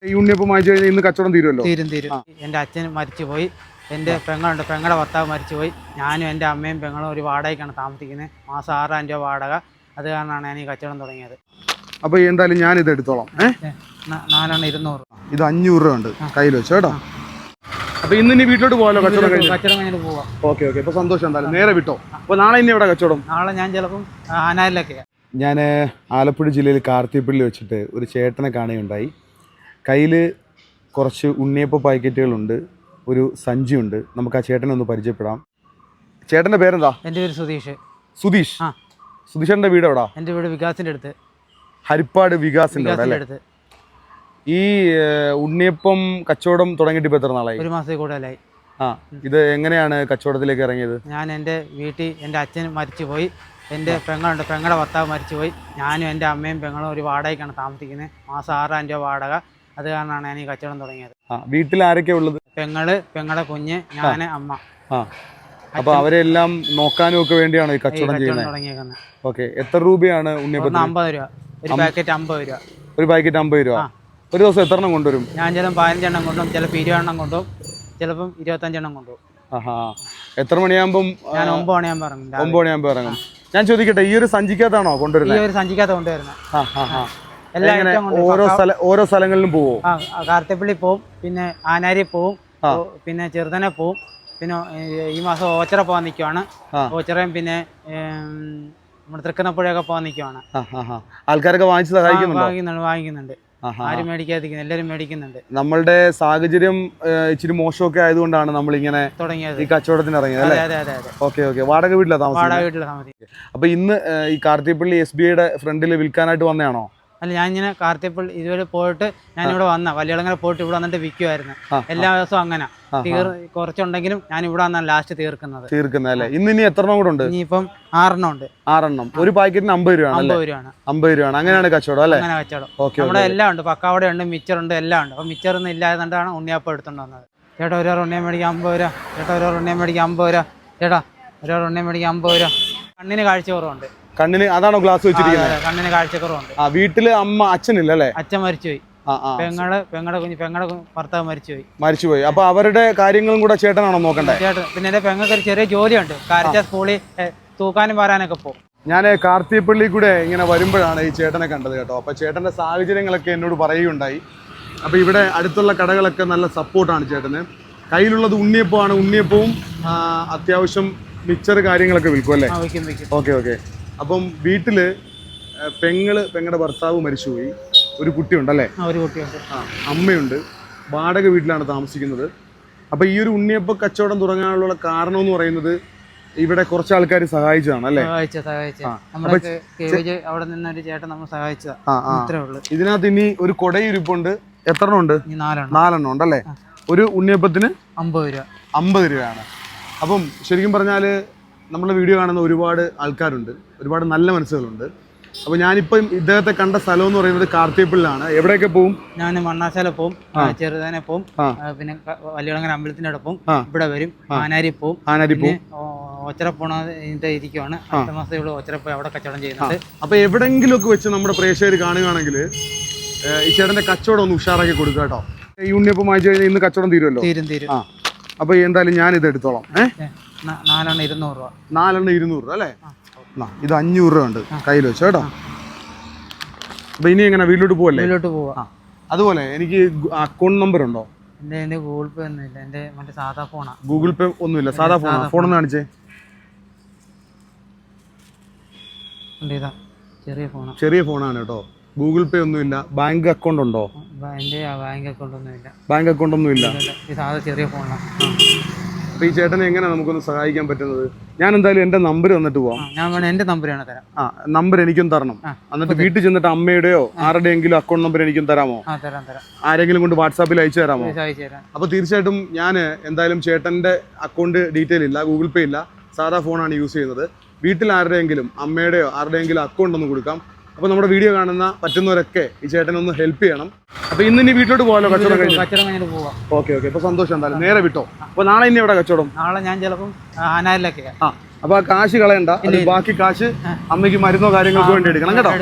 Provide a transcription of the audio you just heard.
ഈ ഉണ്ണിയപ്പം വാങ്ങിച്ചു കഴിഞ്ഞാൽ ഇന്ന് കച്ചവടം തീരുമല്ലോ? തീരും. എൻ്റെ അച്ഛൻ മരിച്ചുപോയി, എൻ്റെ പെങ്ങളുണ്ട്, പെങ്ങളുടെ ഭർത്താവ് മരിച്ചുപോയി. ഞാനും എൻ്റെ അമ്മയും പെങ്ങളും ഒരു വാടകയ്ക്കാണ് താമസിക്കുന്നത്. മാസം 6000 രൂപ വാടക. അത് കാരണമാണ് ഞാൻ ഈ കച്ചവടം തുടങ്ങിയത്. അപ്പോൾ എന്തായാലും ഞാനിത് എടുത്തോളാം. 4 200. ഇത് 500 രൂപ ഉണ്ട് കയ്യിൽ വെച്ചോ കേട്ടോ. അപ്പോൾ ഇന്ന് ഇനി വീട്ടിലോട്ട് പോകാമല്ലോ? കച്ചവടം കഴിഞ്ഞിട്ട് പോവാം. ഓക്കെ. ഇപ്പോൾ സന്തോഷം. എന്തായാലും നേരെ വിട്ടോ. അപ്പോൾ നാളെ ഇനി എവിടെ കച്ചവടം? നാളെ ഞാൻ ചിലപ്പം ആനാലിലൊക്കെയാണ്. ഞാൻ ആലപ്പുഴ ജില്ലയിൽ കാർത്തിപ്പള്ളി വെച്ചിട്ട് ഒരു ചേട്ടനെ കാണുകയുണ്ടായി. കയ്യിൽ കുറച്ച് ഉണ്ണിയപ്പ പാക്കറ്റുകളുണ്ട്, ഒരു സഞ്ചിയുണ്ട്. നമുക്ക് ആ ചേട്ടനെ ഒന്ന് പരിചയപ്പെടാം. ചേട്ടൻ്റെ പേരെന്താ? എൻ്റെ പേര് സുധീഷ്. സുധീഷ്. സുധീഷൻ്റെ വീട് എവിടാ? എൻ്റെ വീട് വികാസിൻ്റെ അടുത്ത്, ഹരിപ്പാട് വികാസിൻ്റെ അടുത്ത്. ഈ ഉണ്ണിയപ്പം കച്ചവടം തുടങ്ങിയിട്ട് ഇപ്പോൾ എത്ര നാളായി? 1 മാസത്തിൽ കൂടുതലായി. ഇത് എങ്ങനെയാണ് കച്ചവടത്തിലേക്ക് ഇറങ്ങിയത്? ഞാൻ എൻ്റെ വീട്ടിൽ, എൻ്റെ അച്ഛൻ മരിച്ചുപോയി, എൻ്റെ പെങ്ങളുണ്ട്, പെങ്ങളുടെ ഭർത്താവ് മരിച്ചുപോയി. ഞാനും എൻ്റെ അമ്മയും പെങ്ങളും ഒരു വാടകയ്ക്കാണ് താമസിക്കുന്നത്. മാസം 6000 രൂപ വാടക. അത് കാരണമാണ് ഞാൻ ഈ കച്ചവടം തുടങ്ങിയത്. വീട്ടിൽ ആരൊക്കെയാ ഉള്ളത്? പെങ്ങളുടെ കുഞ്ഞ്, ഞാൻ, അമ്മ. അപ്പോൾ അവരെല്ലാം നോക്കാനും ഒക്കെ വേണ്ടിയാണോ ഈ കച്ചവടം തുടങ്ങിയേക്കുന്നത്? ഓക്കെ. എത്ര രൂപയാണ് ഉണ്ണിയപ്പം? 50 രൂപ. ഒരു പാക്കറ്റ് 50 രൂപ. ഒരു പാക്കറ്റ് 50 രൂപ. ഒരു ദിവസം എത്ര എണ്ണം കൊണ്ടുവരും? ഞാൻ ചിലപ്പോൾ 15 എണ്ണം കൊണ്ടുപോകും, ചിലപ്പോൾ 20 എണ്ണം കൊണ്ടുപോകും, ചിലപ്പം 25 എണ്ണം കൊണ്ടുപോകും. എത്ര മണിയാകുമ്പോൾ? ഞാൻ 9 മണിയാകുമ്പോൾ ഇറങ്ങും. 9 മണിയാകുമ്പോൾ ഇറങ്ങും. ഞാൻ ചോദിക്കട്ടെ, ഈ ഒരു സഞ്ചിക്കകത്താണോ കൊണ്ടുവരുന്നത്? ഈ ഒരു സഞ്ചിക്കകത്ത് കൊണ്ടുവരുന്നത്. ഓരോ സ്ഥലങ്ങളിലും പോവോ? കാർത്തിപ്പള്ളി പോവും, പിന്നെ ആനാരി പോവും, പിന്നെ ചെറുതനെ പോവും, പിന്നെ ഈ മാസം ഓച്ചിറ പോകാൻ നിൽക്കുവാണ്. ഓച്ചിറയും പിന്നെ നമ്മുടെ തൃക്കുന്നപ്പുഴയൊക്കെ പോകാൻ നിൽക്കുവാണ്. ആൾക്കാരൊക്കെ വാങ്ങിക്കുന്നുണ്ട്. ആരും മേടിക്കാതിരിക്കുന്നു, എല്ലാവരും മേടിക്കുന്നുണ്ട്. നമ്മളുടെ സാഹചര്യം ഇച്ചിരി മോശമൊക്കെ ആയതുകൊണ്ടാണ് നമ്മൾ ഇങ്ങനെ തുടങ്ങിയത്, ഈ കച്ചവടത്തിന് ഇറങ്ങിയത് അല്ലേ? ഓക്കെ. വാടക വീട്ടിലാണ് താമസിക്കുന്നത്. അപ്പൊ ഇന്ന് ഈ കാർത്തിപ്പള്ളി SBIയുടെ ഫ്രണ്ടിൽ വിൽക്കാനായിട്ട് വന്നതാണോ? അല്ല, ഞാൻ ഇങ്ങനെ കാർത്തിപ്പള്ളി ഇതുവരെ പോയിട്ട് ഞാൻ ഇവിടെ വന്ന വലിയളങ്ങനെ പോയിട്ട് ഇവിടെ വന്നിട്ട് വിൽക്കുമായിരുന്നു. എല്ലാ ദിവസവും അങ്ങനെ കുറച്ചുണ്ടെങ്കിലും ഞാൻ ഇവിടെ വന്നാൽ ലാസ്റ്റ് തീർക്കുന്നത് അല്ലേ? ഇന്ന് എത്ര എണ്ണം കൂടെ ഉണ്ട്? ഇനിയിപ്പം 6 എണ്ണം ഉണ്ട്. 6 എണ്ണം. ഒരു പാക്കറ്റിന് 50 രൂപയാണ്. 50 രൂപയാണ്. അങ്ങനെയാണ് കച്ചവടം അല്ലേ? അങ്ങനെ കച്ചവടം. നമ്മുടെ എല്ലാം ഉണ്ട്, പക്കാവട ഉണ്ട്, മിച്ചറുണ്ട്, എല്ലാം ഉണ്ട്. അപ്പം മിച്ചറൊന്നും ഇല്ലായതുകൊണ്ടാണ് ഉണ്ണിയപ്പം എടുത്തുകൊണ്ട് വന്നത്. ചേട്ടാ, ഒരു ഉണ്ണിയം മേടിക്കാൻ 50 രൂപ. ചേട്ടാ, ഒരു ഉണ്ണിയം മേടിക്കാൻ 50 രൂപ. ചേട്ടാ, ഒരു ഉണ്ണിയം മേടിക്കാൻ 50 രൂപ. കണ്ണിന് കാഴ്ച കുറവുണ്ട്. കണ്ണിന് അതാണോ ഗ്ലാസ് വെച്ചിരിക്കുന്നത്? കണ്ണിന് കാഴ്ചക്കുറവുണ്ട്. വീട്ടില് അച്ഛനില്ല അല്ലേ? അച്ഛൻ മരിച്ചുപോയി. പെങ്ങളുടെ ഭർത്താവ് മരിച്ചുപോയി. അപ്പൊ അവരുടെ കാര്യങ്ങളും കൂടെ ചേട്ടനാണോ നോക്കണ്ടേ? ചേട്ടൻ. പിന്നെ എന്റെ പെങ്ങൾക്ക് ഒരു ചെറിയ ജോലിയുണ്ട്, കാരിച്ച സ്കൂളിൽ തൂക്കാനും വരാനൊക്കെ പോകും. ഞാൻ കാർത്തിപ്പള്ളി കൂടെ ഇങ്ങനെ വരുമ്പോഴാണ് ഈ ചേട്ടനെ കണ്ടത് കേട്ടോ. അപ്പൊ ചേട്ടന്റെ സാഹചര്യങ്ങളൊക്കെ എന്നോട് പറയുകയുണ്ടായി. അപ്പൊ ഇവിടെ അടുത്തുള്ള കടകളൊക്കെ നല്ല സപ്പോർട്ടാണ് ചേട്ടന്. കയ്യിലുള്ളത് ഉണ്ണിയപ്പമാണ്. ഉണ്ണിയപ്പവും അത്യാവശ്യം മിക്സർ കാര്യങ്ങളൊക്കെ വിൽക്കും അല്ലേ? ഓക്കെ. അപ്പം വീട്ടില് പെങ്ങളുടെ ഭർത്താവ് മരിച്ചുപോയി, ഒരു കുട്ടിയുണ്ടല്ലേ? അമ്മയുണ്ട്, വാടക വീട്ടിലാണ് താമസിക്കുന്നത്. അപ്പോൾ ഈ ഒരു ഉണ്ണിയപ്പ കച്ചവടം തുടങ്ങാനുള്ള കാരണം എന്ന് പറയുന്നത് ഇവിടെ കുറച്ച് ആൾക്കാർ സഹായിച്ചതാണ് അല്ലേ? ഇതിനകത്ത് ഇനി ഒരു കൊടയിരിപ്പുണ്ട്. എത്ര എണ്ണം ഉണ്ട്? 4 എണ്ണം ഉണ്ടല്ലേ? ഒരു ഉണ്ണിയപ്പത്തിന് 50 രൂപയാണ്. അപ്പം ശരിക്കും പറഞ്ഞാൽ നമ്മുടെ വീഡിയോ കാണുന്ന ഒരുപാട് ആൾക്കാരുണ്ട്, ഒരുപാട് നല്ല മനസ്സുകളുണ്ട്. അപ്പോൾ ഞാനിപ്പം ഇദ്ദേഹത്തെ കണ്ട സ്ഥലം എന്ന് പറയുന്നത് കാർത്തിപ്പള്ളിലാണ്. എവിടെയൊക്കെ പോവും? ഞാൻ മണ്ണാശാല പോവും, ചെറുതാനെ പോവും, പിന്നെ വലിയളങ്ങര അമ്പലത്തിന്റെ അടുപ്പം ഇവിടെ വരും. ആനാരി പോവും. ഓച്ചിറ പോണ ഇരിക്കുവാണ്. അടുത്ത മാസം ഇവിടെ ഓച്ചിറ പോയി അവിടെ കച്ചവടം ചെയ്യുന്നുണ്ട്. അപ്പോൾ എവിടെയെങ്കിലുമൊക്കെ വെച്ച് നമ്മുടെ പ്രേക്ഷകർ കാണുകയാണെങ്കിൽ ഈ ചേട്ടൻ്റെ കച്ചവടം ഒന്ന് ഉഷാറാക്കി കൊടുക്കുക കേട്ടോ. ഈ ഉണ്ണിയപ്പം വാങ്ങിച്ചു കഴിഞ്ഞാൽ ഇന്ന് കച്ചവടം തീരുമല്ലോ? തീരും. അപ്പോൾ എന്തായാലും ഞാനിത് എടുത്തോളാം. 4 200 രൂപ. 4 200 രൂപ അല്ലേ? ഇത് 500 രൂപ ഉണ്ട് കയ്യിൽ വെച്ചോ കേട്ടോ. അപ്പൊ ഇനി എങ്ങനെ വീട്ടിലോട്ട് പോവാ? അതുപോലെ എനിക്ക് അക്കൗണ്ട് നമ്പർ ഉണ്ടോ? എന്റെ ഗൂഗിൾ പേ ഒന്നും ഇല്ല, എന്റെ മറ്റേ സാധാ ഫോണാ. ഗൂഗിൾ പേ ഒന്നുമില്ല, സാധാ ഫോണാ? ഫോണൊന്ന് കാണിച്ചേ. ചെറിയ ഫോണാണ് കേട്ടോ. ഗൂഗിൾ പേ ഒന്നുമില്ല. ബാങ്ക് അക്കൗണ്ട് ഉണ്ടോ? ബാങ്ക് അക്കൗണ്ട് ഒന്നുമില്ല. സാധാ ചെറിയ ഫോണാണ്. അപ്പൊ ഈ ചേട്ടനെ എങ്ങനെയാണ് നമുക്കൊന്ന് സഹായിക്കാൻ പറ്റുന്നത്? ഞാൻ എന്തായാലും എന്റെ നമ്പർ തന്നിട്ട് പോവാം. എന്റെ നമ്പറാണ് തരാം. നമ്പർ എനിക്കും തരണം. എന്നിട്ട് വീട്ടിൽ ചെന്നിട്ട് അമ്മയുടെയോ ആരുടെയെങ്കിലും അക്കൗണ്ട് നമ്പർ എനിക്കും തരാമോ? ആരെങ്കിലും കൊണ്ട് വാട്സാപ്പിൽ അയച്ചു തരാമോ? അപ്പൊ തീർച്ചയായിട്ടും ഞാൻ എന്തായാലും ചേട്ടന്റെ അക്കൗണ്ട് ഡീറ്റെയിൽ ഇല്ല, ഗൂഗിൾ പേ ഇല്ല, സാധാ ഫോണാണ് യൂസ് ചെയ്യുന്നത്. വീട്ടിൽ ആരുടെയെങ്കിലും അമ്മയുടെയോ ആരുടെയെങ്കിലും അക്കൗണ്ട് ഒന്ന് കൊടുക്കാം. അപ്പോൾ നമ്മുടെ വീഡിയോ കാണുന്ന പറ്റുന്നവരൊക്കെ ഈ ചേട്ടനൊന്ന് ഹെൽപ്പ് ചെയ്യണം. അപ്പോൾ ഇന്ന് വീട്ടിലോട്ട് പോകാമല്ലോ? കച്ചവടം കഴിഞ്ഞിട്ട് പോവാം. ഓക്കെ. ഇപ്പോൾ സന്തോഷം. എന്തായാലും നേരെ വിട്ടോ. അപ്പോൾ നാളെ ഇനി എവിടെ കച്ചവടം? നാളെ ഞാൻ ചിലപ്പം ആനാലിലൊക്കെ. അപ്പോൾ ആ കാശ് കളയണ്ട, ബാക്കി കാശ് അമ്മയ്ക്ക് മരുന്നോ കാര്യങ്ങൾക്ക് വേണ്ടി എടുക്കണം കേട്ടോ.